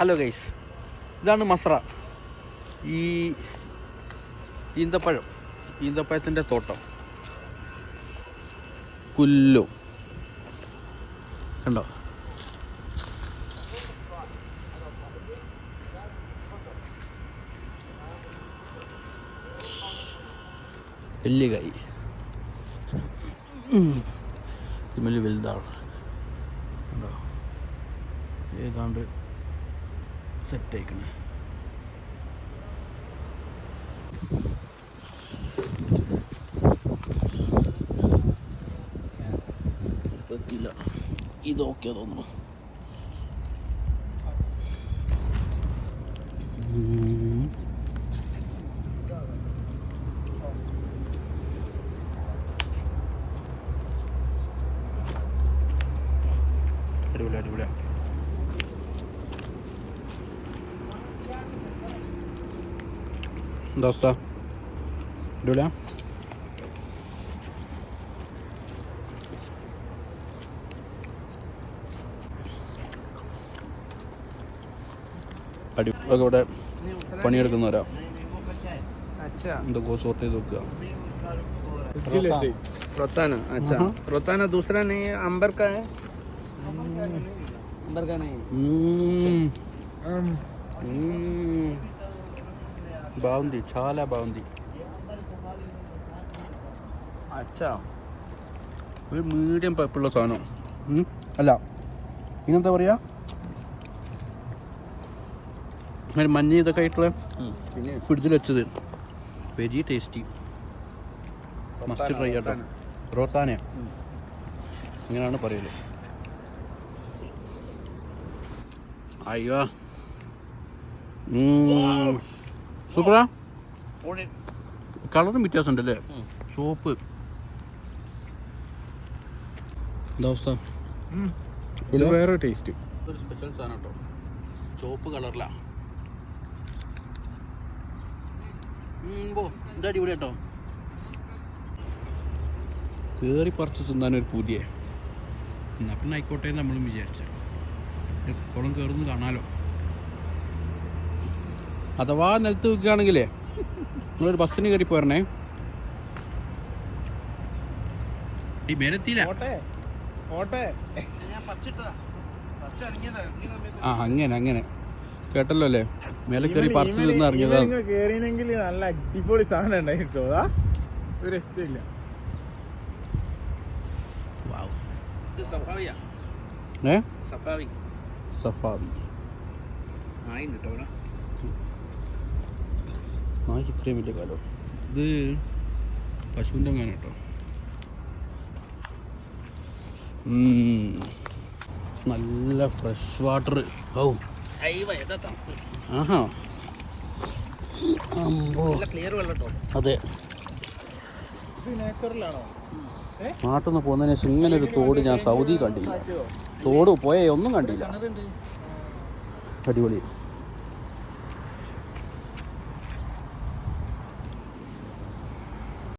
Hello guys, ഇതാണ് മസ്ര. ഈ ഈന്തപ്പഴത്തിൻ്റെ തോട്ടം കുല്ലും കണ്ടോ. വലിയ കായ് ഇതിമല് വലുതാണ് കണ്ടോ. ഏതാണ്ട് സെറ്റ് ആയിക്കണേ. എത്തില്ല, ഇതൊക്കെ തോന്നുന്നു. അടിപൊളിയാ. എന്താ അവസ്ഥ? അടിപൊളിയാ. ഒക്കെ ഇവിടെ പണിയെടുക്കുന്നവരാ. എന്തൊക്കെ സോർട്ട് ചെയ്ത് വെക്കുക. रोताना दूसरा नहीं है, अंबर का है. अंबर का नहीं. బాగుంది, చాలా బాగుంది. अच्छा, ഒരു മീഡിയം പഴുപ്പുള്ള സാധനം. അല്ല, ഇനെന്താ പറയുക, ഒരു മഞ്ഞ ഇതൊക്കെ ആയിട്ടുള്ള പിന്നെ ഫ്രിഡ്ജിൽ വെച്ചത്. Very tasty. മസ്റ്റ് ട്രൈ കേട്ടോ. റോത്താന ഇങ്ങനെയാണ് പറയല്. അയ്യോ, സൂപ്പറാ. കളറും വ്യത്യാസം ഉണ്ടല്ലേ. ചോപ്പ്. എന്താ അവസ്ഥ? വേറെ ടേസ്റ്റ്. ഒരു സ്പെഷ്യൽ സാധനം കേട്ടോ, ചോപ്പ് കളറിലാണ്. എന്താ അടിപൊളി കേട്ടോ. കയറി പറിച്ച് തിന്നാനൊരു പുതിയ. എന്നാൽ പിന്നെ ആയിക്കോട്ടെ നമ്മളും വിചാരിച്ച എപ്പോഴും കയറുന്നു കാണാലോ. അഥവാ നിലത്ത് വെക്കുകയാണെങ്കിലേ നിങ്ങളൊരു ബസ്സിന് കയറി പോരണേ. ഈ മേലെത്തിയില്ല. അങ്ങനെ കേട്ടല്ലോ അല്ലേ. മേലെ കയറി പറിച്ച് തിന്ന് ഇറങ്ങിയതാ. കേറിയെങ്കിൽ നല്ല അടിപൊളി സാധനം ഉണ്ടായിട്ടോ. ഒരു രക്ഷയില്ല. സഫാവി നായ്ക്ക് ഇത്രയും വലിയ കാലം. ഇത് പശുവിൻ്റെ അങ്ങനെ കേട്ടോ. നല്ല ഫ്രഷ് വാട്ടർ. ആഹാ, അതെ. നാട്ടിൽ നിന്ന് പോകുന്നതിന് ശേഷം ഇങ്ങനെ ഒരു തോട് ഞാൻ സൗദി കണ്ടില്ല. തോട് പോയേ ഒന്നും കണ്ടില്ല. അടിപൊളി.